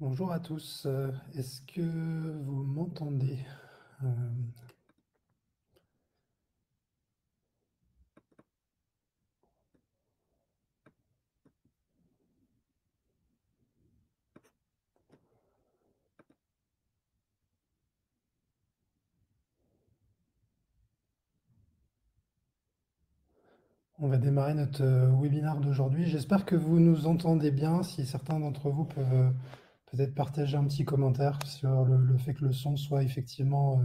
Bonjour à tous. Est-ce que vous m'entendez? Euh, on va démarrer notre webinaire d'aujourd'hui. J'espère que vous nous entendez bien. Si certains d'entre vous peuvent peut-être partager un petit commentaire sur le fait que le son soit effectivement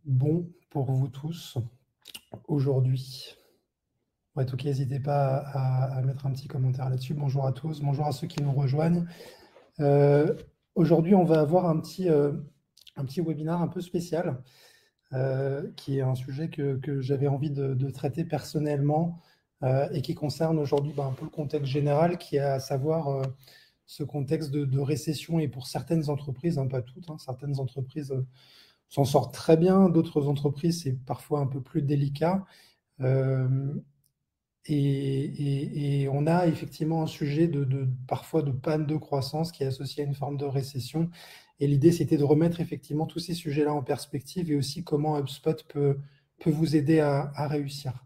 bon pour vous tous aujourd'hui. Ouais, en tout cas, n'hésitez pas à mettre un petit commentaire là-dessus. Bonjour à tous, bonjour à ceux qui nous rejoignent. Euh, Aujourd'hui, on va avoir un petit webinaire un peu spécial. Qui est un sujet que j'avais envie de traiter personnellement et qui concerne aujourd'hui un peu le contexte général, qui est à savoir ce contexte de récession et pour certaines entreprises, pas toutes, certaines entreprises s'en sortent très bien, d'autres entreprises c'est parfois un peu plus délicat. Euh, et on a effectivement un sujet parfois de panne de croissance qui est associé à une forme de récession. Et l'idée, c'était de remettre effectivement tous ces sujets-là en perspective et aussi comment HubSpot peut vous aider à réussir.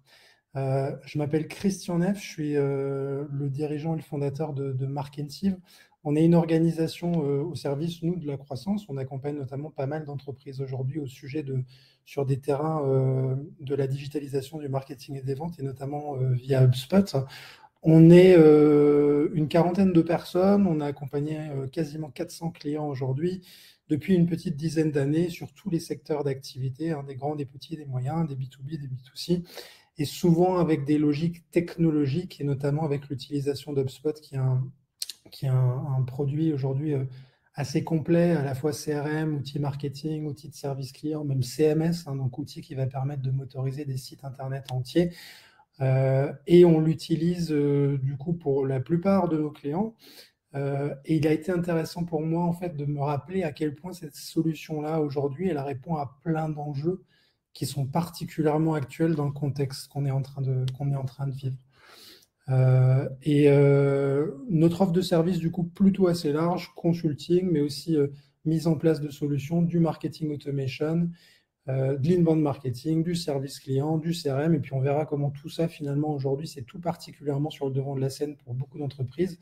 Je m'appelle Christian Neff, je suis le dirigeant et le fondateur de Marketive. On est une organisation au service, nous, de la croissance. On accompagne notamment pas mal d'entreprises aujourd'hui au sujet sur des terrains de la digitalisation du marketing et des ventes, et notamment via HubSpot. On est une quarantaine de personnes, on a accompagné quasiment 400 clients aujourd'hui, depuis une petite dizaine d'années sur tous les secteurs d'activité, des grands, des petits, des moyens, des B2B, des B2C, et souvent avec des logiques technologiques, et notamment avec l'utilisation d'HubSpot, qui est un produit aujourd'hui assez complet, à la fois CRM, outils marketing, outils de service client, même CMS, donc outil qui va permettre de motoriser des sites internet entiers. Et on l'utilise du coup pour la plupart de nos clients. Et il a été intéressant pour moi en fait de me rappeler à quel point cette solution-là aujourd'hui, elle répond à plein d'enjeux qui sont particulièrement actuels dans le contexte qu'on est en train de vivre. Notre offre de service, du coup, plutôt assez large, consulting, mais aussi mise en place de solutions, du marketing automation, de l'inbound marketing, du service client, du CRM, et puis on verra comment tout ça, finalement, aujourd'hui, c'est tout particulièrement sur le devant de la scène pour beaucoup d'entreprises,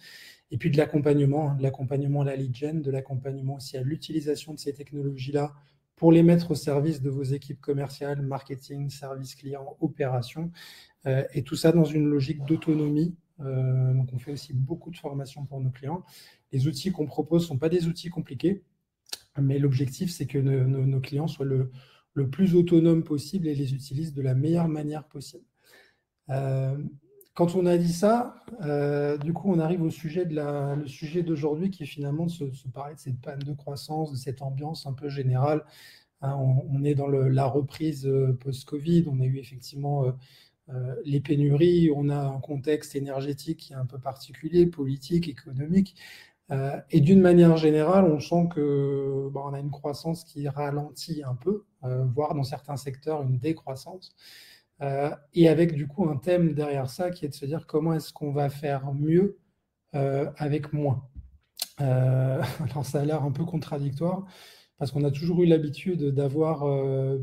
et puis de l'accompagnement, de l'accompagnement à la lead gen, de l'accompagnement aussi à l'utilisation de ces technologies-là pour les mettre au service de vos équipes commerciales, marketing, service client, opération, et tout ça dans une logique d'autonomie. Donc on fait aussi beaucoup de formations pour nos clients. Les outils qu'on propose ne sont pas des outils compliqués, mais l'objectif, c'est que nos clients soient le plus autonomes possible et les utilisent de la meilleure manière possible. Quand on a dit ça, du coup, on arrive au sujet le sujet d'aujourd'hui, qui est finalement de se parler de cette panne de croissance, de cette ambiance un peu générale. On est dans la reprise post-Covid, on a eu effectivement les pénuries, on a un contexte énergétique qui est un peu particulier, politique, économique. Et d'une manière générale, on sent que on a une croissance qui ralentit un peu, voire dans certains secteurs une décroissance. Et avec du coup un thème derrière ça qui est de se dire comment est-ce qu'on va faire mieux avec moins. Alors ça a l'air un peu contradictoire parce qu'on a toujours eu l'habitude d'avoir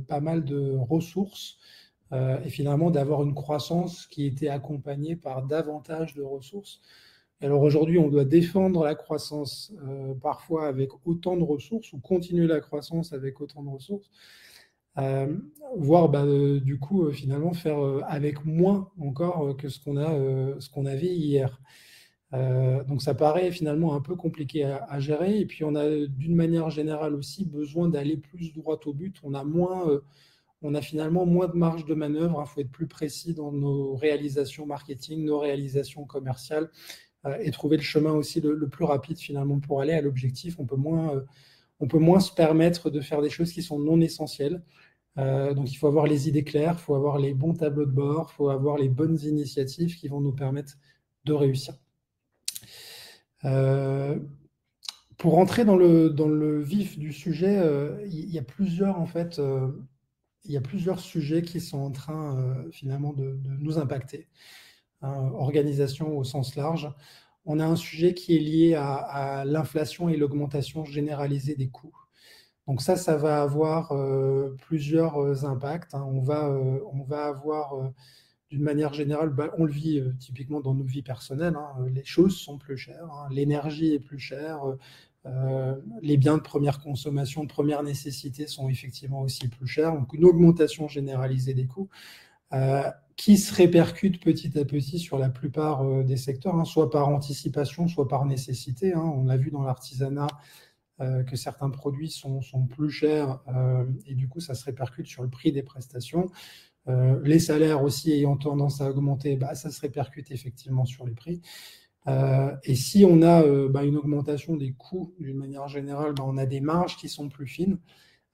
pas mal de ressources et finalement d'avoir une croissance qui était accompagnée par davantage de ressources. Alors aujourd'hui, on doit défendre la croissance parfois avec autant de ressources ou continuer la croissance avec autant de ressources, voire du coup finalement faire avec moins encore que ce qu'on avait hier. Donc ça paraît finalement un peu compliqué à gérer. Et puis on a d'une manière générale aussi besoin d'aller plus droit au but. On a finalement moins de marge de manœuvre. Il faut être plus précis dans nos réalisations marketing, nos réalisations commerciales et trouver le chemin aussi le plus rapide finalement pour aller à l'objectif. On peut moins se permettre de faire des choses qui sont non essentielles. Donc il faut avoir les idées claires, il faut avoir les bons tableaux de bord, il faut avoir les bonnes initiatives qui vont nous permettre de réussir. Pour rentrer dans le vif du sujet, il y a plusieurs il y a plusieurs sujets qui sont en train finalement de nous impacter. Organisation au sens large. on a un sujet qui est lié à l'inflation et l'augmentation généralisée des coûts. Donc ça va avoir plusieurs impacts, hein. On va avoir, d'une manière générale, on le vit typiquement dans nos vies personnelles, hein, les choses sont plus chères, hein, l'énergie est plus chère, les biens de première consommation, de première nécessité sont effectivement aussi plus chers. Donc une augmentation généralisée des coûts qui se répercute petit à petit sur la plupart des secteurs, hein, soit par anticipation, soit par nécessité, hein. On a vu dans l'artisanat que certains produits sont plus chers et du coup ça se répercute sur le prix des prestations. Les salaires aussi ayant tendance à augmenter, ça se répercute effectivement sur les prix. Et si on a une augmentation des coûts d'une manière générale, on a des marges qui sont plus fines,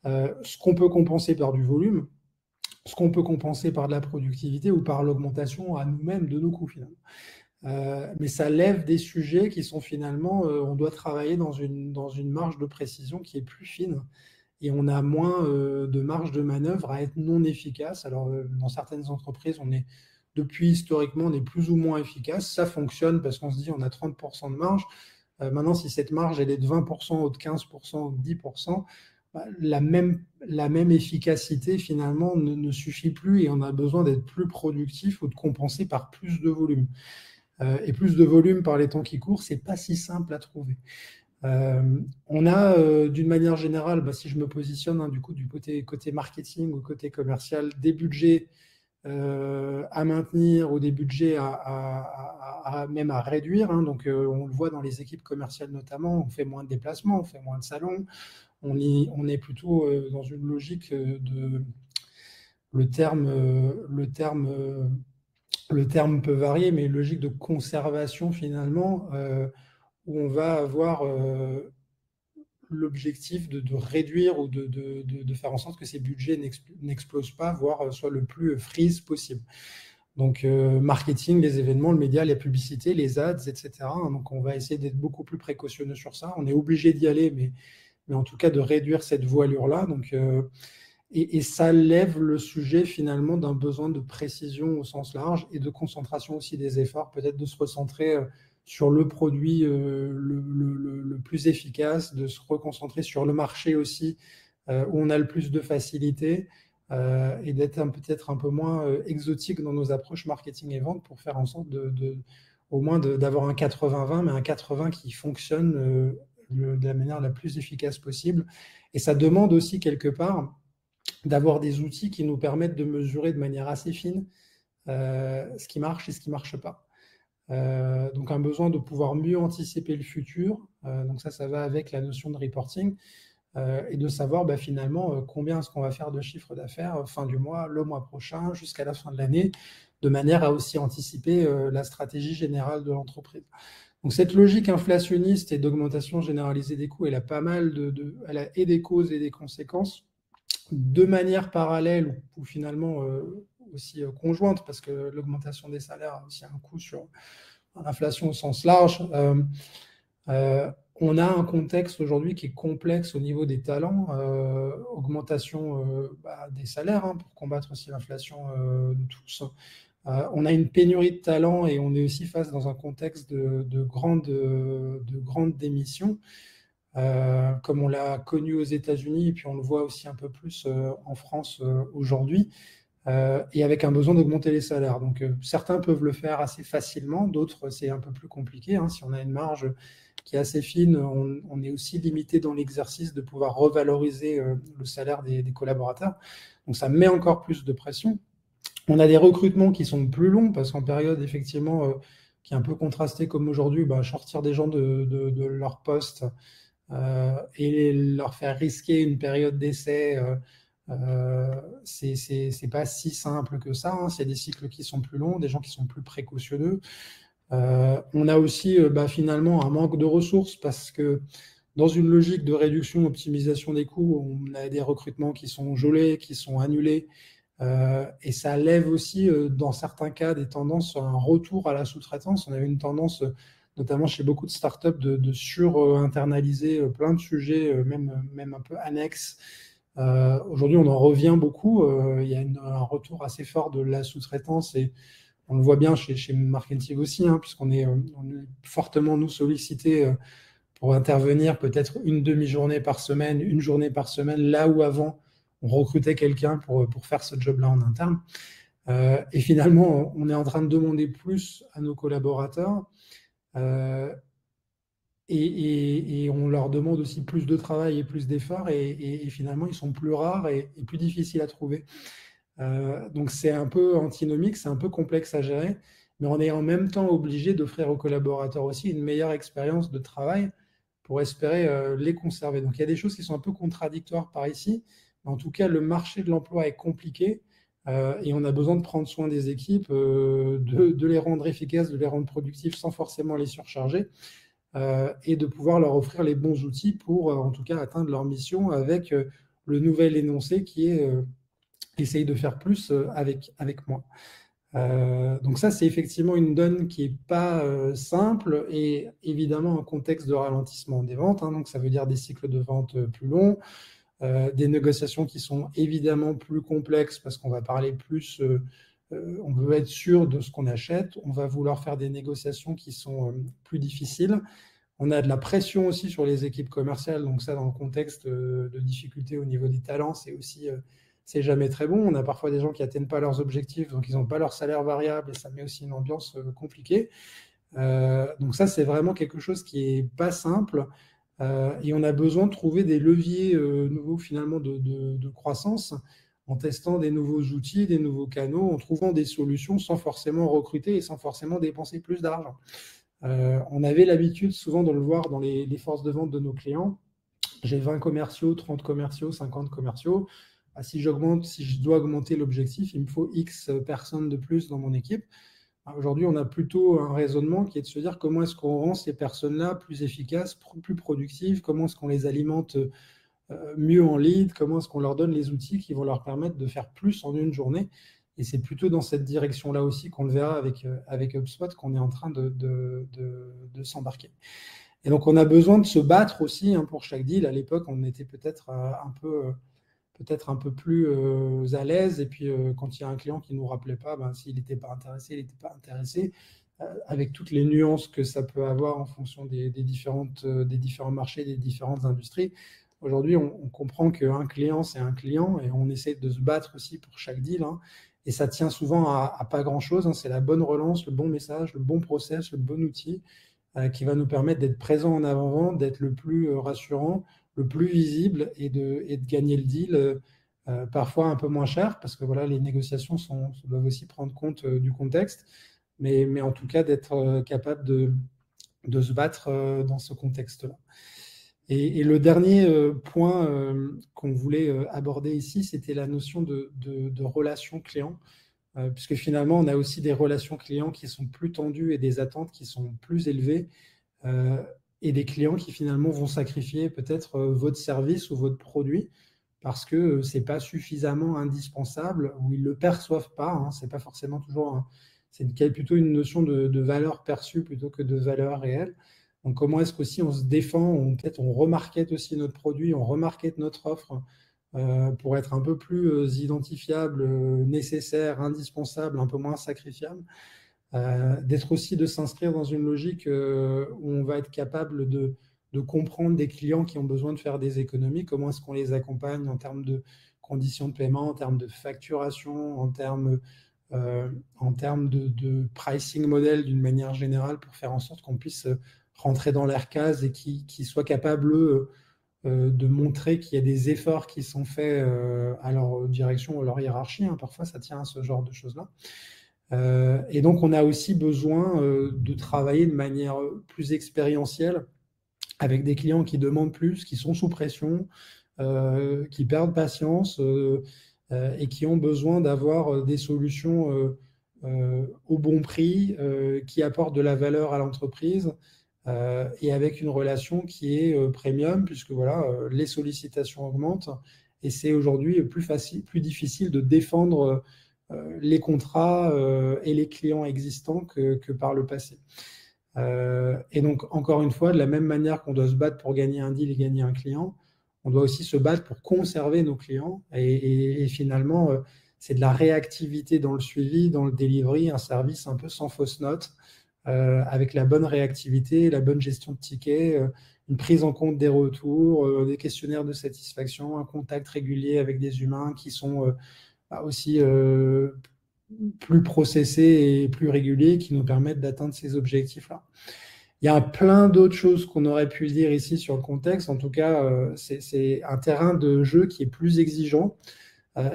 ce qu'on peut compenser par du volume, ce qu'on peut compenser par de la productivité ou par l'augmentation à nous-mêmes de nos coûts finalement. Mais ça lève des sujets qui sont finalement, on doit travailler dans une marge de précision qui est plus fine et on a moins de marge de manœuvre à être non efficace. Alors, dans certaines entreprises, depuis historiquement, on est plus ou moins efficace. Ça fonctionne parce qu'on se dit on a 30% de marge. Maintenant, si cette marge elle est de 20% ou de 15% ou de 10%, la même efficacité finalement ne suffit plus et on a besoin d'être plus productif ou de compenser par plus de volume. Et plus de volume par les temps qui courent, c'est pas si simple à trouver. On a, d'une manière générale, si je me positionne du coup du côté marketing ou côté commercial, des budgets à maintenir ou des budgets même à réduire, hein. Donc on le voit dans les équipes commerciales notamment, on fait moins de déplacements, on fait moins de salons, on est plutôt dans une logique le terme peut varier, mais une logique de conservation finalement, où on va avoir l'objectif de réduire ou de faire en sorte que ces budgets n'explosent pas, voire soient le plus freeze possible. Donc marketing, les événements, le média, les publicités, les ads, etc. Donc on va essayer d'être beaucoup plus précautionneux sur ça. On est obligé d'y aller, mais en tout cas de réduire cette voilure-là. Donc et ça lève le sujet finalement d'un besoin de précision au sens large et de concentration aussi des efforts, peut-être de se recentrer sur le produit le plus efficace, de se reconcentrer sur le marché aussi où on a le plus de facilité et d'être peut-être un peu moins exotique dans nos approches marketing et vente pour faire en sorte au moins d'avoir un 80-20, mais un 80 qui fonctionne de la manière la plus efficace possible. Et ça demande aussi quelque part d'avoir des outils qui nous permettent de mesurer de manière assez fine ce qui marche et ce qui ne marche pas. Donc un besoin de pouvoir mieux anticiper le futur, donc ça va avec la notion de reporting, et de savoir finalement combien est-ce qu'on va faire de chiffre d'affaires fin du mois, le mois prochain, jusqu'à la fin de l'année, de manière à aussi anticiper la stratégie générale de l'entreprise. Donc cette logique inflationniste et d'augmentation généralisée des coûts, elle a pas mal elle a et des causes et des conséquences, de manière parallèle ou finalement aussi conjointe, parce que l'augmentation des salaires a aussi un coût sur l'inflation au sens large. On a un contexte aujourd'hui qui est complexe au niveau des talents, augmentation des salaires pour combattre aussi l'inflation de tous. On a une pénurie de talents et on est aussi face dans un contexte de grandes démissions. Comme on l'a connu aux États-Unis, et puis on le voit aussi un peu plus en France aujourd'hui, et avec un besoin d'augmenter les salaires. Donc certains peuvent le faire assez facilement, d'autres c'est un peu plus compliqué. Si on a une marge qui est assez fine, on est aussi limité dans l'exercice de pouvoir revaloriser le salaire des collaborateurs. Donc ça met encore plus de pression. On a des recrutements qui sont plus longs, parce qu'en période effectivement qui est un peu contrastée comme aujourd'hui, sortir des gens de leur poste et leur faire risquer une période d'essai, c'est pas si simple que ça. C'est des cycles qui sont plus longs, des gens qui sont plus précautionneux. On a aussi finalement un manque de ressources, parce que dans une logique de réduction, optimisation des coûts, on a des recrutements qui sont gelés, qui sont annulés, et ça lève aussi dans certains cas des tendances à un retour à la sous-traitance. On avait une tendance notamment chez beaucoup de startups, de sur-internaliser plein de sujets, même un peu annexes. Aujourd'hui, on en revient beaucoup. Il y a un retour assez fort de la sous-traitance et on le voit bien chez Marketing aussi, hein, puisqu'on est, on est fortement, nous, sollicités pour intervenir peut-être une demi-journée par semaine, une journée par semaine, là où avant, on recrutait quelqu'un pour faire ce job-là en interne. Et finalement, on est en train de demander plus à nos collaborateurs et on leur demande aussi plus de travail et plus d'efforts et finalement, ils sont plus rares et plus difficiles à trouver. Donc c'est un peu antinomique, c'est un peu complexe à gérer, mais on est en même temps obligé d'offrir aux collaborateurs aussi une meilleure expérience de travail pour espérer les conserver. Donc il y a des choses qui sont un peu contradictoires par ici, mais en tout cas le marché de l'emploi est compliqué et on a besoin de prendre soin des équipes, de les rendre efficaces, de les rendre productifs sans forcément les surcharger et de pouvoir leur offrir les bons outils pour en tout cas atteindre leur mission avec le nouvel énoncé qui est essaye de faire plus avec moi. Donc ça, c'est effectivement une donne qui n'est pas simple et évidemment un contexte de ralentissement des ventes. Hein, donc ça veut dire des cycles de vente plus longs, des négociations qui sont évidemment plus complexes parce qu'on va parler plus, on veut être sûr de ce qu'on achète, on va vouloir faire des négociations qui sont plus difficiles. On a de la pression aussi sur les équipes commerciales, donc ça dans le contexte de difficultés au niveau des talents, c'est aussi c'est jamais très bon. On a parfois des gens qui n'atteignent pas leurs objectifs, donc ils n'ont pas leur salaire variable et ça met aussi une ambiance compliquée. Donc ça, c'est vraiment quelque chose qui est pas simple et on a besoin de trouver des leviers nouveaux finalement de croissance en testant des nouveaux outils, des nouveaux canaux, en trouvant des solutions sans forcément recruter et sans forcément dépenser plus d'argent. On avait l'habitude souvent de le voir dans les forces de vente de nos clients. J'ai 20 commerciaux, 30 commerciaux, 50 commerciaux. Si je dois augmenter l'objectif, il me faut X personnes de plus dans mon équipe. Aujourd'hui, on a plutôt un raisonnement qui est de se dire comment est-ce qu'on rend ces personnes-là plus efficaces, plus productives, comment est-ce qu'on les alimente mieux en lead, comment est-ce qu'on leur donne les outils qui vont leur permettre de faire plus en une journée. Et c'est plutôt dans cette direction-là aussi qu'on le verra avec HubSpot qu'on est en train de s'embarquer. Et donc, on a besoin de se battre aussi hein, pour chaque deal. À l'époque, on était peut-être un peu plus à l'aise. Et puis, quand il y a un client qui ne nous rappelait pas, ben, s'il n'était pas intéressé, il n'était pas intéressé, avec toutes les nuances que ça peut avoir en fonction des différents marchés, des différentes industries. Aujourd'hui, on comprend qu'un client, c'est un client et on essaie de se battre aussi pour chaque deal. Hein, et ça tient souvent à pas grand-chose. Hein, c'est la bonne relance, le bon message, le bon process, le bon outil qui va nous permettre d'être présent en avant-vente, d'être le plus rassurant, le plus visible et de gagner le deal parfois un peu moins cher parce que voilà, les négociations doivent aussi prendre compte du contexte, mais en tout cas d'être capable de se battre dans ce contexte-là. Et le dernier point qu'on voulait aborder ici, c'était la notion de relation client, puisque finalement, on a aussi des relations clients qui sont plus tendues et des attentes qui sont plus élevées, et des clients qui finalement vont sacrifier peut-être votre service ou votre produit parce que ce n'est pas suffisamment indispensable ou ils ne le perçoivent pas. Hein, c'est pas forcément toujours c'est plutôt une notion de valeur perçue plutôt que de valeur réelle. Donc, comment est-ce qu'aussi on se défend, peut-être on remarquette aussi notre produit, on remarquette notre offre pour être un peu plus identifiable, nécessaire, indispensable, un peu moins sacrifiable. D'être aussi de s'inscrire dans une logique où on va être capable de comprendre des clients qui ont besoin de faire des économies, comment est-ce qu'on les accompagne en termes de conditions de paiement, en termes de facturation, en termes de pricing model d'une manière générale pour faire en sorte qu'on puisse rentrer dans leur case et qu'ils soient capables de montrer qu'il y a des efforts qui sont faits à leur direction ou à leur hiérarchie. Hein. Parfois, ça tient à ce genre de choses-là. Et donc, on a aussi besoin de travailler de manière plus expérientielle avec des clients qui demandent plus, qui sont sous pression, qui perdent patience et qui ont besoin d'avoir des solutions au bon prix, qui apportent de la valeur à l'entreprise et avec une relation qui est premium, puisque voilà, les sollicitations augmentent et c'est aujourd'hui plus difficile de défendre les contrats et les clients existants que par le passé. Et donc, encore une fois, de la même manière qu'on doit se battre pour gagner un deal et gagner un client, on doit aussi se battre pour conserver nos clients. Et finalement, c'est de la réactivité dans le suivi, dans le delivery, un service un peu sans fausse note, avec la bonne réactivité, la bonne gestion de tickets, une prise en compte des retours, des questionnaires de satisfaction, un contact régulier avec des humains qui sont aussi plus processés et plus réguliers, qui nous permettent d'atteindre ces objectifs-là. Il y a plein d'autres choses qu'on aurait pu dire ici sur le contexte. En tout cas, c'est un terrain de jeu qui est plus exigeant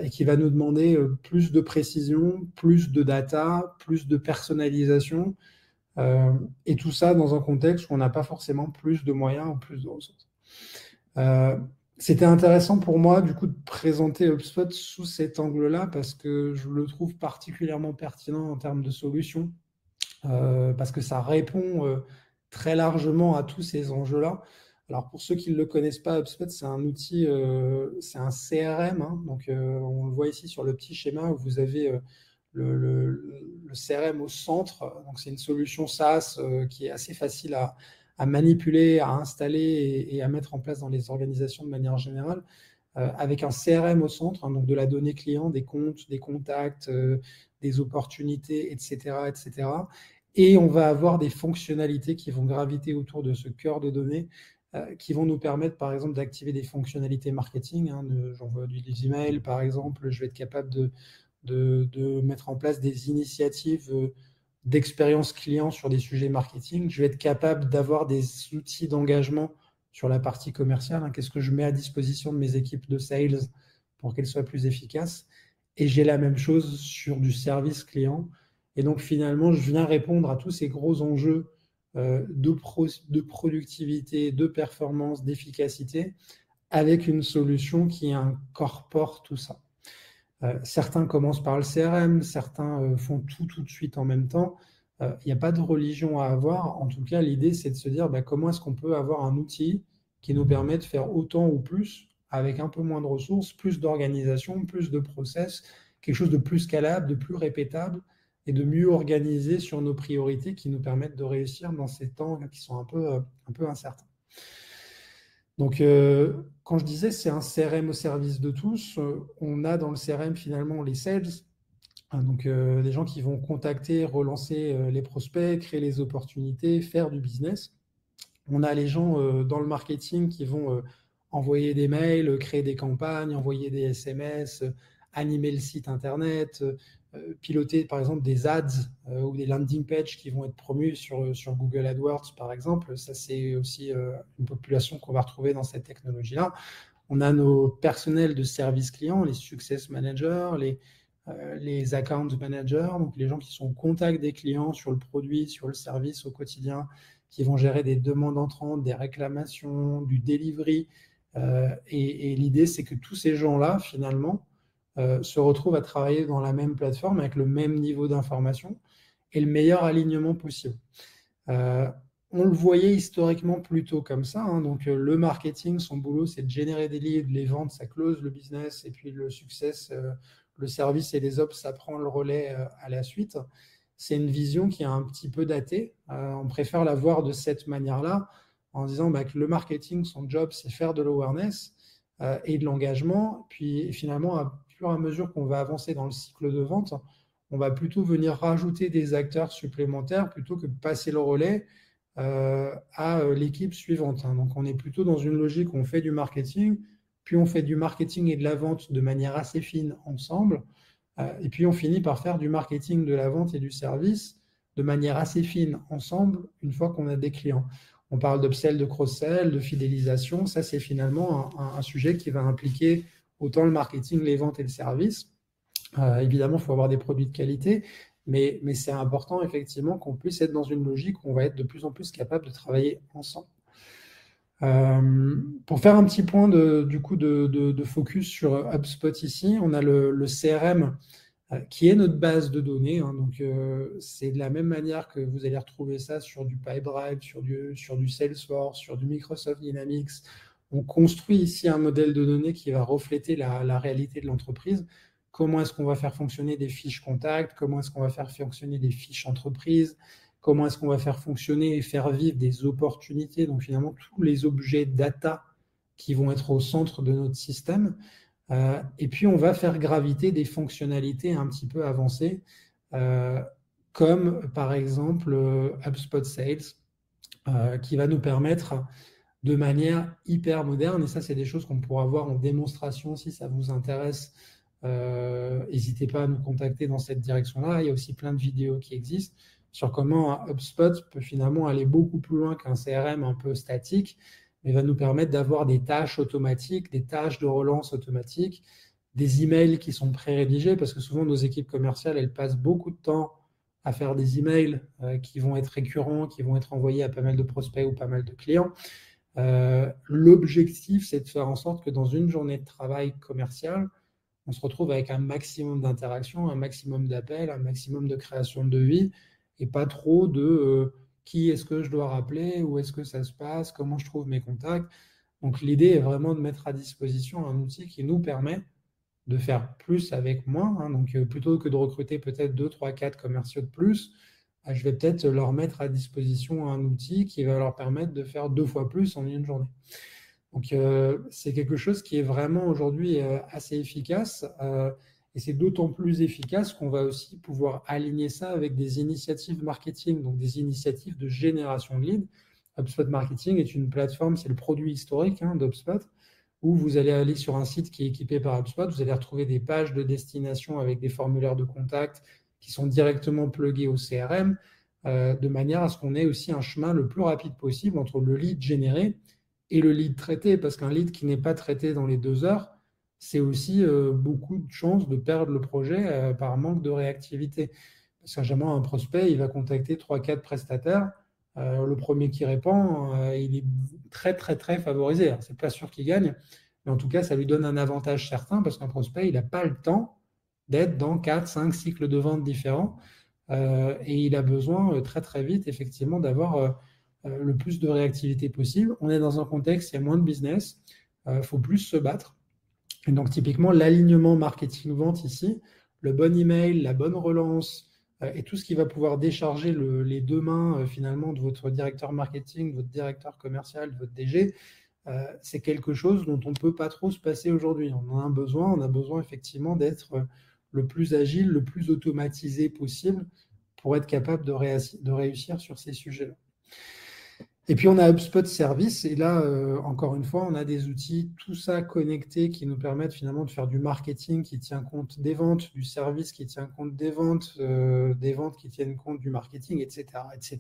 et qui va nous demander plus de précision, plus de data, plus de personnalisation, et tout ça dans un contexte où on n'a pas forcément plus de moyens ou plus de ressources. C'était intéressant pour moi, du coup, de présenter HubSpot sous cet angle-là parce que je le trouve particulièrement pertinent en termes de solutions, parce que ça répond très largement à tous ces enjeux-là. Alors, pour ceux qui ne le connaissent pas, HubSpot, c'est un outil, c'est un CRM, hein, donc on le voit ici sur le petit schéma où vous avez le CRM au centre. Donc, c'est une solution SaaS qui est assez facile à manipuler, à installer et à mettre en place dans les organisations de manière générale, avec un CRM au centre, hein, donc de la donnée client, des comptes, des contacts, des opportunités, etc., etc. Et on va avoir des fonctionnalités qui vont graviter autour de ce cœur de données, qui vont nous permettre, par exemple, d'activer des fonctionnalités marketing. Hein, j'envoie des emails, par exemple, je vais être capable de mettre en place des initiatives d'expérience client sur des sujets marketing. Je vais être capable d'avoir des outils d'engagement sur la partie commerciale. Hein, qu'est-ce que je mets à disposition de mes équipes de sales pour qu'elles soient plus efficaces? Et j'ai la même chose sur du service client. Et donc, finalement, je viens répondre à tous ces gros enjeux de productivité, de performance, d'efficacité, avec une solution qui incorpore tout ça. Certains commencent par le CRM, certains font tout de suite en même temps. Il n'y a pas de religion à avoir. En tout cas, l'idée, c'est de se dire comment est-ce qu'on peut avoir un outil qui nous permet de faire autant ou plus avec un peu moins de ressources, plus d'organisation, plus de process, quelque chose de plus scalable, de plus répétable et de mieux organisé sur nos priorités qui nous permettent de réussir dans ces temps qui sont un peu incertains. Donc, quand je disais c'est un CRM au service de tous, on a dans le CRM finalement les sales, hein, donc des gens qui vont contacter, relancer les prospects, créer les opportunités, faire du business. On a les gens dans le marketing qui vont envoyer des mails, créer des campagnes, envoyer des SMS, animer le site internet, piloter par exemple des ads ou des landing pages qui vont être promus sur Google AdWords par exemple. Ça, c'est aussi une population qu'on va retrouver dans cette technologie-là. On a nos personnels de service client, les success managers, les account managers, donc les gens qui sont au contact des clients sur le produit, sur le service au quotidien, qui vont gérer des demandes entrantes, des réclamations, du delivery. Et l'idée, c'est que tous ces gens-là, finalement, se retrouvent à travailler dans la même plateforme avec le même niveau d'information et le meilleur alignement possible. On le voyait historiquement plutôt comme ça. Hein. Donc, le marketing, son boulot, c'est de générer des leads, les ventes, ça close le business, et puis le success, le service et les ops, ça prend le relais à la suite. C'est une vision qui est un petit peu datée. On préfère la voir de cette manière-là, en disant que le marketing, son job, c'est faire de l'awareness et de l'engagement. Puis finalement, à fur et à mesure qu'on va avancer dans le cycle de vente, on va plutôt venir rajouter des acteurs supplémentaires plutôt que de passer le relais à l'équipe suivante. Hein. Donc, on est plutôt dans une logique où on fait du marketing, puis on fait du marketing et de la vente de manière assez fine ensemble, et puis on finit par faire du marketing, de la vente et du service de manière assez fine ensemble une fois qu'on a des clients. On parle d'upsell, de cross-sell, de fidélisation. Ça, c'est finalement un sujet qui va impliquer autant le marketing, les ventes et le service. Évidemment, il faut avoir des produits de qualité, mais c'est important effectivement qu'on puisse être dans une logique où on va être de plus en plus capable de travailler ensemble. Pour faire un petit point de focus sur HubSpot ici, on a le CRM qui est notre base de données. Hein, donc, c'est de la même manière que vous allez retrouver ça sur du Pipedrive, sur du Salesforce, sur du Microsoft Dynamics. On construit ici un modèle de données qui va refléter la réalité de l'entreprise. Comment est-ce qu'on va faire fonctionner des fiches contacts? Comment est-ce qu'on va faire fonctionner des fiches entreprises? Comment est-ce qu'on va faire fonctionner et faire vivre des opportunités? Donc finalement, tous les objets data qui vont être au centre de notre système. Et puis, on va faire graviter des fonctionnalités un petit peu avancées, comme par exemple HubSpot Sales, qui va nous permettre de manière hyper moderne, et ça, c'est des choses qu'on pourra voir en démonstration si ça vous intéresse. N'hésitez pas à nous contacter dans cette direction-là. Il y a aussi plein de vidéos qui existent sur comment un HubSpot peut finalement aller beaucoup plus loin qu'un CRM un peu statique, mais va nous permettre d'avoir des tâches automatiques, des tâches de relance automatiques, des emails qui sont pré-rédigés, parce que souvent nos équipes commerciales, elles passent beaucoup de temps à faire des emails qui vont être récurrents, qui vont être envoyés à pas mal de prospects ou pas mal de clients. L'objectif, c'est de faire en sorte que dans une journée de travail commercial, on se retrouve avec un maximum d'interactions, un maximum d'appels, un maximum de création de devis, et pas trop de qui est-ce que je dois rappeler, où est-ce que ça se passe, comment je trouve mes contacts. Donc l'idée est vraiment de mettre à disposition un outil qui nous permet de faire plus avec moins. Hein. Donc plutôt que de recruter peut-être 2, 3, 4 commerciaux de plus, je vais peut-être leur mettre à disposition un outil qui va leur permettre de faire 2 fois plus en une journée. Donc, c'est quelque chose qui est vraiment aujourd'hui assez efficace. Et c'est d'autant plus efficace qu'on va aussi pouvoir aligner ça avec des initiatives marketing, donc des initiatives de génération de leads. HubSpot Marketing est une plateforme, c'est le produit historique d'HubSpot, où vous allez aller sur un site qui est équipé par HubSpot, vous allez retrouver des pages de destination avec des formulaires de contact qui sont directement plugués au CRM, de manière à ce qu'on ait aussi un chemin le plus rapide possible entre le lead généré et le lead traité, parce qu'un lead qui n'est pas traité dans les 2 heures, c'est aussi beaucoup de chances de perdre le projet par manque de réactivité. Parce que généralement, un prospect, il va contacter 3-4 prestataires. Le premier qui répond, il est très, très, très favorisé. Ce n'est pas sûr qu'il gagne, mais en tout cas, ça lui donne un avantage certain parce qu'un prospect, il n'a pas le temps d'être dans 4, 5 cycles de vente différents. Et il a besoin très, très vite, effectivement, d'avoir le plus de réactivité possible. On est dans un contexte, il y a moins de business, il faut plus se battre. Et donc, typiquement, l'alignement marketing-vente ici, le bon email, la bonne relance et tout ce qui va pouvoir décharger les 2 mains finalement de votre directeur marketing, de votre directeur commercial, de votre DG, c'est quelque chose dont on ne peut pas trop se passer aujourd'hui. On a besoin effectivement d'être le plus agile, le plus automatisé possible pour être capable de réussir sur ces sujets-là. Et puis, on a HubSpot Service. Et là, encore une fois, on a des outils, tout ça connecté, qui nous permettent finalement de faire du marketing qui tient compte des ventes, du service qui tient compte des ventes qui tiennent compte du marketing, etc., etc.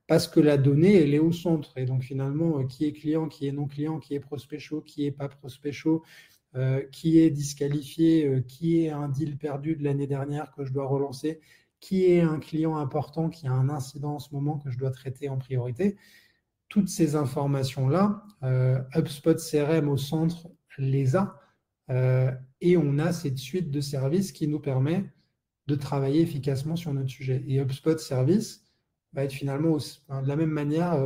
Parce que la donnée, elle est au centre. Et donc, finalement, qui est client, qui est non client, qui est prospect chaud, qui n'est pas prospect chaud, qui est disqualifié, qui est un deal perdu de l'année dernière que je dois relancer, qui est un client important qui a un incident en ce moment que je dois traiter en priorité. Toutes ces informations-là, HubSpot CRM au centre les a, et on a cette suite de services qui nous permet de travailler efficacement sur notre sujet. Et HubSpot Service va être finalement, de la même manière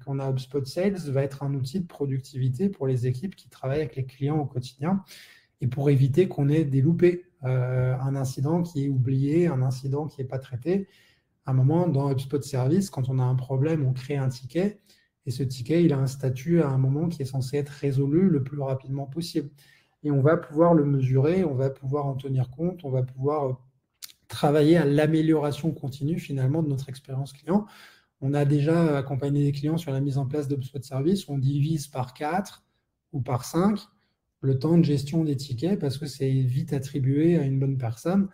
qu'on a HubSpot Sales, va être un outil de productivité pour les équipes qui travaillent avec les clients au quotidien et pour éviter qu'on ait des loupés, un incident qui est oublié, un incident qui n'est pas traité. À un moment, dans HubSpot Service, quand on a un problème, on crée un ticket. Et ce ticket, il a un statut à un moment qui est censé être résolu le plus rapidement possible. Et on va pouvoir le mesurer, on va pouvoir en tenir compte, on va pouvoir travailler à l'amélioration continue finalement de notre expérience client. On a déjà accompagné des clients sur la mise en place d'HubSpot Service. On divise par 4 ou par 5 le temps de gestion des tickets parce que c'est vite attribué à une bonne personne.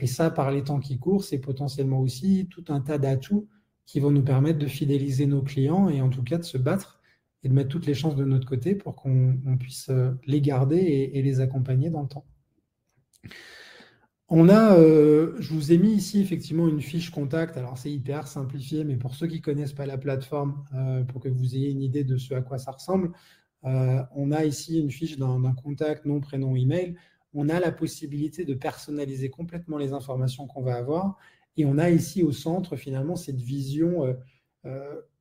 Et ça, par les temps qui courent, c'est potentiellement aussi tout un tas d'atouts qui vont nous permettre de fidéliser nos clients et en tout cas de se battre et de mettre toutes les chances de notre côté pour qu'on puisse les garder et les accompagner dans le temps. Je vous ai mis ici effectivement une fiche contact. Alors c'est hyper simplifié, mais pour ceux qui ne connaissent pas la plateforme, pour que vous ayez une idée de ce à quoi ça ressemble, on a ici une fiche d'un contact, nom, prénom, email. On a la possibilité de personnaliser complètement les informations qu'on va avoir. Et on a ici au centre, finalement, cette vision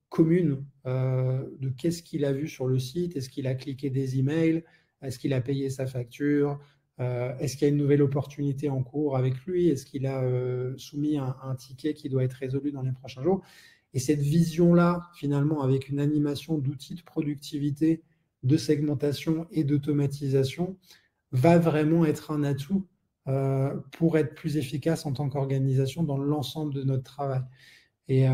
commune de qu'est-ce qu'il a vu sur le site, est-ce qu'il a cliqué des emails, est-ce qu'il a payé sa facture, est-ce qu'il y a une nouvelle opportunité en cours avec lui, est-ce qu'il a soumis un ticket qui doit être résolu dans les prochains jours. Et cette vision-là, finalement, avec une animation d'outils de productivité, de segmentation et d'automatisation, va vraiment être un atout pour être plus efficace en tant qu'organisation dans l'ensemble de notre travail. Et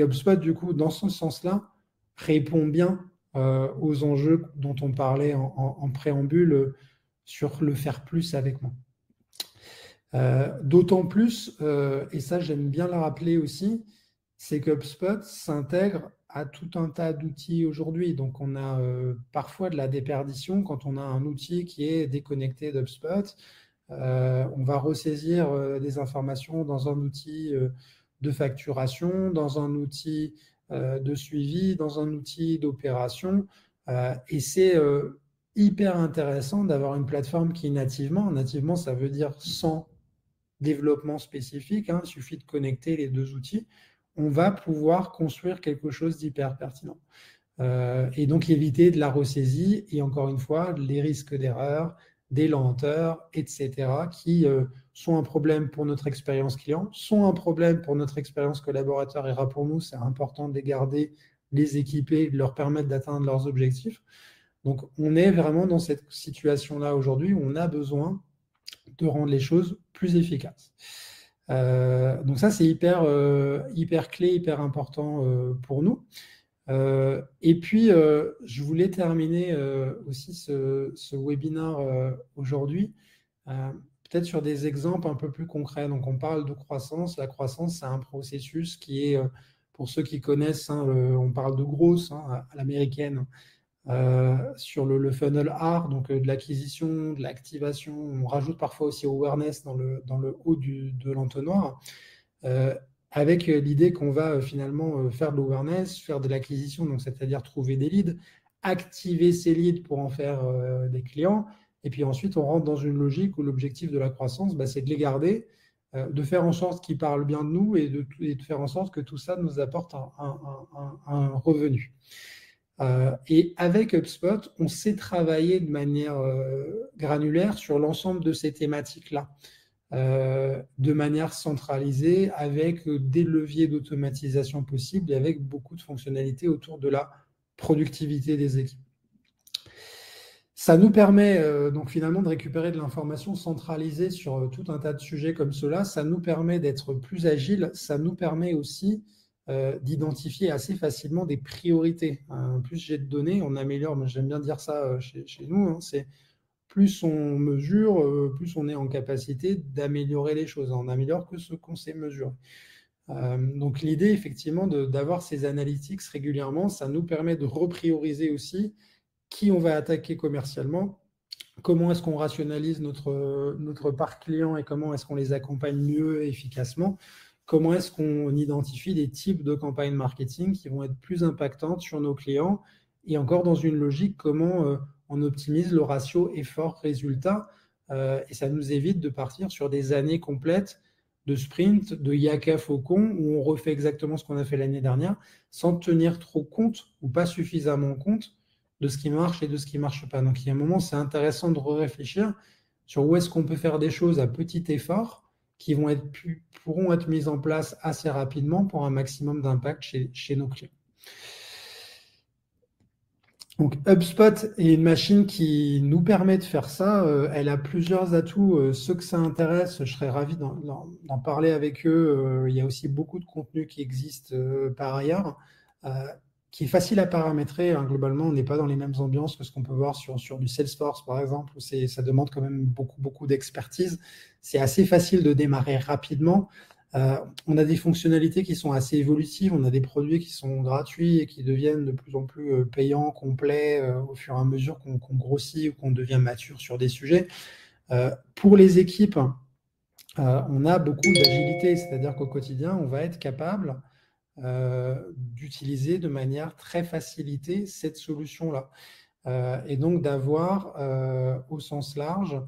HubSpot, du coup, dans ce sens-là, répond bien aux enjeux dont on parlait en préambule sur le faire plus avec moi. D'autant plus, et ça j'aime bien le rappeler aussi, c'est que HubSpot s'intègre à tout un tas d'outils aujourd'hui. Donc on a parfois de la déperdition quand on a un outil qui est déconnecté d'HubSpot. On va ressaisir des informations dans un outil de facturation, dans un outil de suivi, dans un outil d'opération. Et c'est hyper intéressant d'avoir une plateforme qui nativement ça veut dire sans développement spécifique, hein, il suffit de connecter les deux outils, on va pouvoir construire quelque chose d'hyper pertinent. Et donc éviter de la ressaisie et encore une fois, les risques d'erreur, des lenteurs, etc., qui sont un problème pour notre expérience client, sont un problème pour notre expérience collaborateur et pour nous, c'est important de les garder, les équiper, de leur permettre d'atteindre leurs objectifs. Donc on est vraiment dans cette situation-là aujourd'hui où on a besoin de rendre les choses plus efficaces. Donc ça, c'est hyper clé, hyper important pour nous. Et puis, je voulais terminer aussi ce webinaire aujourd'hui, peut-être sur des exemples un peu plus concrets. Donc, on parle de croissance. La croissance, c'est un processus qui est, pour ceux qui connaissent, hein, on parle de grosse hein, à l'américaine, sur le funnel R, donc de l'acquisition, de l'activation. On rajoute parfois aussi awareness dans le haut de l'entonnoir, avec l'idée qu'on va finalement faire de l'awareness, faire de l'acquisition, donc c'est-à-dire trouver des leads, activer ces leads pour en faire des clients, et puis ensuite on rentre dans une logique où l'objectif de la croissance, c'est de les garder, de faire en sorte qu'ils parlent bien de nous et de faire en sorte que tout ça nous apporte un revenu. Et avec HubSpot, on sait travailler de manière granulaire sur l'ensemble de ces thématiques-là, de manière centralisée, avec des leviers d'automatisation possibles et avec beaucoup de fonctionnalités autour de la productivité des équipes. Ça nous permet donc finalement de récupérer de l'information centralisée sur tout un tas de sujets comme cela. Ça nous permet d'être plus agile. Ça nous permet aussi d'identifier assez facilement des priorités. Plus j'ai de données, on améliore. Moi, j'aime bien dire ça chez nous. Hein, c'est plus on mesure, plus on est en capacité d'améliorer les choses. On n'améliore que ce qu'on sait mesurer. Donc l'idée, effectivement, d'avoir ces analytics régulièrement, ça nous permet de reprioriser aussi qui on va attaquer commercialement, comment est-ce qu'on rationalise notre parc client et comment est-ce qu'on les accompagne mieux et efficacement, comment est-ce qu'on identifie des types de campagnes marketing qui vont être plus impactantes sur nos clients et encore dans une logique comment on optimise le ratio effort-résultat et ça nous évite de partir sur des années complètes de sprint, de yaka faucon, où on refait exactement ce qu'on a fait l'année dernière, sans tenir trop compte ou pas suffisamment compte de ce qui marche et de ce qui ne marche pas. Donc, il y a un moment, c'est intéressant de réfléchir sur où est-ce qu'on peut faire des choses à petit effort qui pourront être mises en place assez rapidement pour un maximum d'impact chez nos clients. Donc, HubSpot est une machine qui nous permet de faire ça. Elle a plusieurs atouts. Ceux que ça intéresse, je serais ravi d'en parler avec eux. Il y a aussi beaucoup de contenu qui existe par ailleurs, qui est facile à paramétrer. Hein. Globalement, on n'est pas dans les mêmes ambiances que ce qu'on peut voir sur du Salesforce, par exemple, où ça demande quand même beaucoup d'expertise. C'est assez facile de démarrer rapidement. On a des fonctionnalités qui sont assez évolutives, on a des produits qui sont gratuits et qui deviennent de plus en plus payants, complets, au fur et à mesure qu'on grossit ou qu'on devient mature sur des sujets. Pour les équipes, on a beaucoup d'agilité, c'est-à-dire qu'au quotidien, on va être capable d'utiliser de manière très facilitée cette solution-là. Et donc d'avoir, au sens large,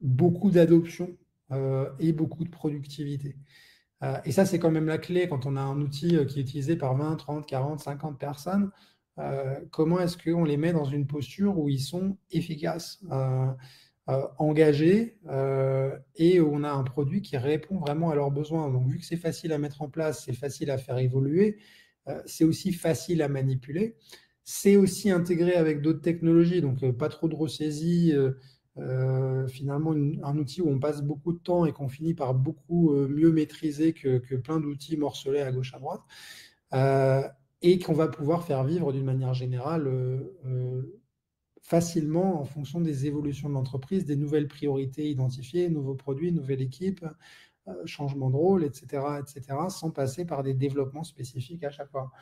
beaucoup d'adoption et beaucoup de productivité. Et ça, c'est quand même la clé quand on a un outil qui est utilisé par 20, 30, 40, 50 personnes. Comment est-ce qu'on les met dans une posture où ils sont efficaces, engagés et où on a un produit qui répond vraiment à leurs besoins. Donc, vu que c'est facile à mettre en place, c'est facile à faire évoluer, c'est aussi facile à manipuler. C'est aussi intégré avec d'autres technologies, donc pas trop de ressaisie. Finalement, un outil où on passe beaucoup de temps et qu'on finit par beaucoup mieux maîtriser que plein d'outils morcelés à gauche à droite. Et qu'on va pouvoir faire vivre d'une manière générale facilement en fonction des évolutions de l'entreprise, des nouvelles priorités identifiées, nouveaux produits, nouvelle équipe, changement de rôle, etc., sans passer par des développements spécifiques à chaque fois.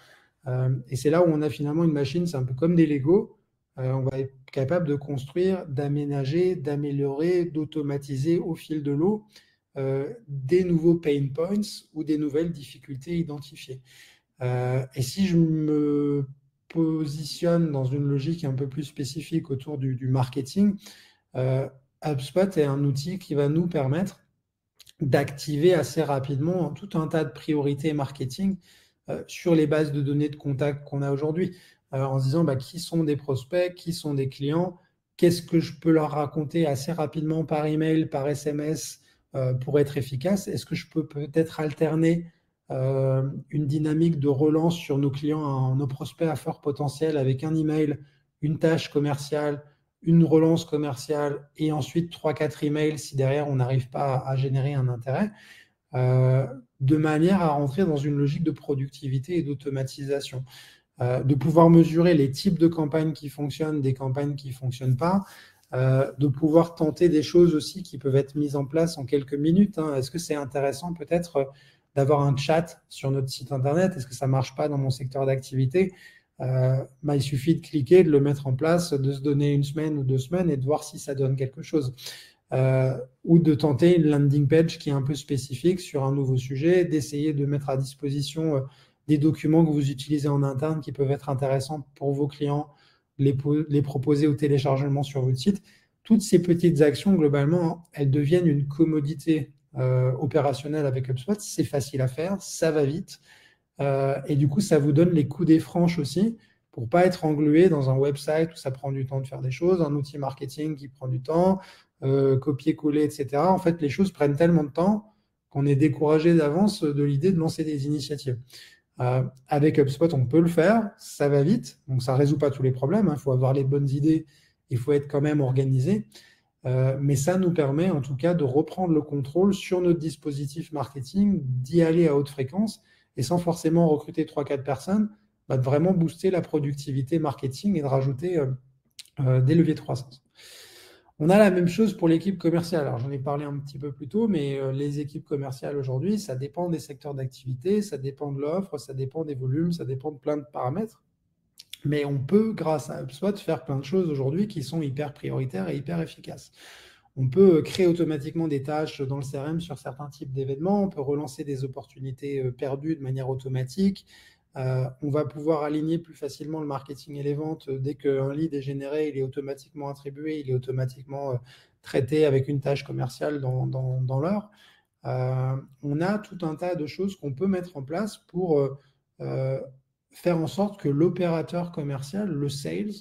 Et c'est là où on a finalement une machine, c'est un peu comme des Lego. On va être capable de construire, d'aménager, d'améliorer, d'automatiser au fil de l'eau des nouveaux pain points ou des nouvelles difficultés identifiées. Et si je me positionne dans une logique un peu plus spécifique autour du marketing, HubSpot est un outil qui va nous permettre d'activer assez rapidement tout un tas de priorités marketing sur les bases de données de contact qu'on a aujourd'hui, en se disant qui sont des prospects, qui sont des clients, qu'est-ce que je peux leur raconter assez rapidement par email, par SMS pour être efficace. Est-ce que je peux peut-être alterner une dynamique de relance sur nos clients, nos prospects à fort potentiel avec un email, une tâche commerciale, une relance commerciale et ensuite 3-4 emails si derrière on n'arrive pas à générer un intérêt, de manière à rentrer dans une logique de productivité et d'automatisation. De pouvoir mesurer les types de campagnes qui fonctionnent, des campagnes qui ne fonctionnent pas, de pouvoir tenter des choses aussi qui peuvent être mises en place en quelques minutes. Est-ce que c'est intéressant peut-être d'avoir un chat sur notre site internet? Est-ce que ça ne marche pas dans mon secteur d'activité? Il suffit de cliquer, de le mettre en place, de se donner une semaine ou 2 semaines et de voir si ça donne quelque chose. Ou de tenter une landing page qui est un peu spécifique sur un nouveau sujet, d'essayer de mettre à disposition des documents que vous utilisez en interne qui peuvent être intéressants pour vos clients, les proposer au téléchargement sur votre site. Toutes ces petites actions, globalement, elles deviennent une commodité opérationnelle avec HubSpot. C'est facile à faire, ça va vite. Et du coup, ça vous donne les coups des franches aussi pour pas être englué dans un website où ça prend du temps de faire des choses, un outil marketing qui prend du temps, copier-coller, etc. En fait, les choses prennent tellement de temps qu'on est découragé d'avance de l'idée de lancer des initiatives. Avec HubSpot, on peut le faire, ça va vite, donc ça ne résout pas tous les problèmes, il faut avoir les bonnes idées, il faut être quand même organisé, mais ça nous permet en tout cas de reprendre le contrôle sur notre dispositif marketing, d'y aller à haute fréquence, et sans forcément recruter 3-4 personnes, de vraiment booster la productivité marketing et de rajouter des leviers de croissance. On a la même chose pour l'équipe commerciale. Alors, j'en ai parlé un petit peu plus tôt, mais les équipes commerciales aujourd'hui, ça dépend des secteurs d'activité, ça dépend de l'offre, ça dépend des volumes, ça dépend de plein de paramètres. Mais on peut, grâce à HubSpot, faire plein de choses aujourd'hui qui sont hyper prioritaires et hyper efficaces. On peut créer automatiquement des tâches dans le CRM sur certains types d'événements. On peut relancer des opportunités perdues de manière automatique. On va pouvoir aligner plus facilement le marketing et les ventes. Dès qu'un lead est généré, il est automatiquement attribué, il est automatiquement traité avec une tâche commerciale dans l'heure. On a tout un tas de choses qu'on peut mettre en place pour faire en sorte que l'opérateur commercial, le sales,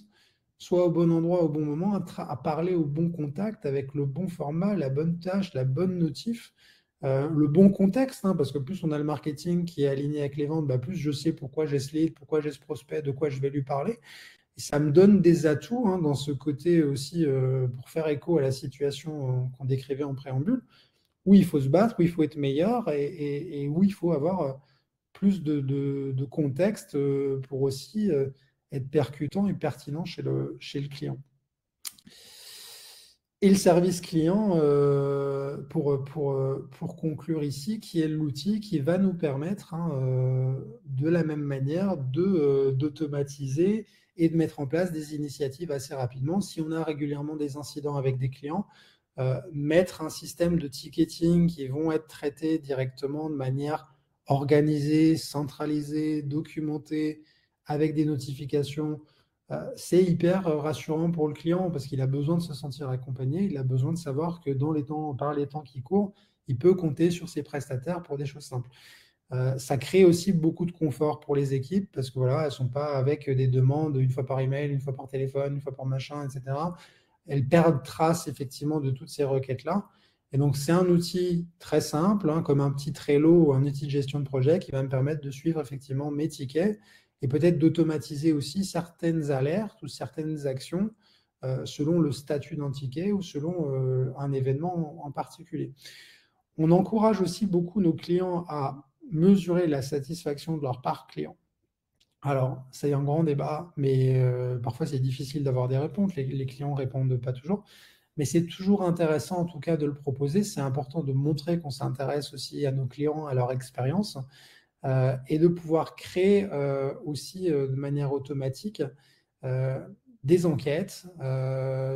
soit au bon endroit au bon moment, à parler au bon contact avec le bon format, la bonne tâche, la bonne notif, le bon contexte, parce que plus on a le marketing qui est aligné avec les ventes, plus je sais pourquoi j'ai ce lead, pourquoi j'ai ce prospect, de quoi je vais lui parler. Et ça me donne des atouts dans ce côté aussi pour faire écho à la situation qu'on décrivait en préambule, où il faut se battre, où il faut être meilleur et où il faut avoir plus de contexte pour aussi être percutant et pertinent chez le client. Et le service client, pour conclure ici, qui est l'outil qui va nous permettre, de la même manière, d'automatiser et de mettre en place des initiatives assez rapidement. Si on a régulièrement des incidents avec des clients, mettre un système de ticketing qui vont être traités directement de manière organisée, centralisée, documentée, avec des notifications, c'est hyper rassurant pour le client parce qu'il a besoin de se sentir accompagné, il a besoin de savoir que par les temps qui courent, il peut compter sur ses prestataires pour des choses simples. Ça crée aussi beaucoup de confort pour les équipes parce que voilà, elles ne sont pas avec des demandes une fois par email, une fois par téléphone, une fois par machin, etc. Elles perdent trace effectivement de toutes ces requêtes-là. Et donc, c'est un outil très simple, comme un petit Trello ou un outil de gestion de projet qui va me permettre de suivre effectivement mes tickets et peut-être d'automatiser aussi certaines alertes ou certaines actions selon le statut d'un ticket ou selon un événement en particulier. On encourage aussi beaucoup nos clients à mesurer la satisfaction de leur parc client. Alors, c'est un grand débat, mais parfois c'est difficile d'avoir des réponses. Les clients répondent pas toujours. Mais c'est toujours intéressant, en tout cas, de le proposer. C'est important de montrer qu'on s'intéresse aussi à nos clients, à leur expérience, et de pouvoir créer aussi de manière automatique des enquêtes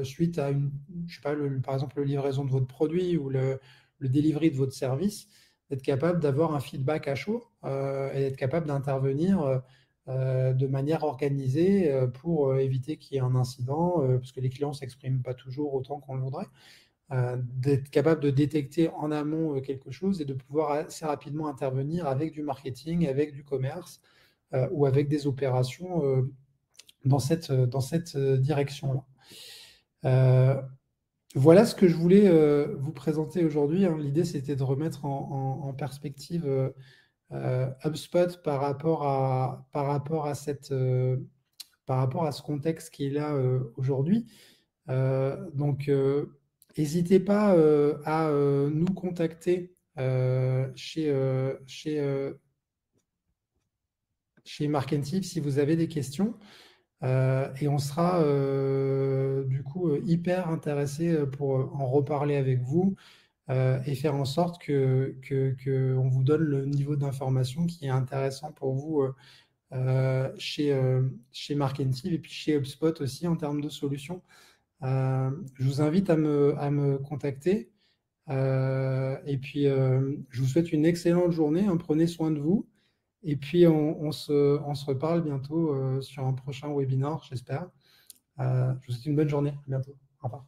suite à je sais pas, par exemple, la livraison de votre produit ou le delivery de votre service, d'être capable d'avoir un feedback à chaud et d'être capable d'intervenir de manière organisée pour éviter qu'il y ait un incident, parce que les clients ne s'expriment pas toujours autant qu'on le voudrait. D'être capable de détecter en amont quelque chose et de pouvoir assez rapidement intervenir avec du marketing, avec du commerce ou avec des opérations dans cette direction-là. Voilà ce que je voulais vous présenter aujourd'hui, hein. L'idée, c'était de remettre en perspective HubSpot par rapport à ce contexte qui est là aujourd'hui. Donc, n'hésitez pas à nous contacter chez Markentive si vous avez des questions. Et on sera du coup hyper intéressé pour en reparler avec vous et faire en sorte qu'on vous donne le niveau d'information qui est intéressant pour vous chez Markentive et puis chez HubSpot aussi en termes de solutions. Je vous invite à me contacter. Et puis, je vous souhaite une excellente journée, hein. Prenez soin de vous. Et puis, on se reparle bientôt sur un prochain webinaire, j'espère. Je vous souhaite une bonne journée. À bientôt. Au revoir.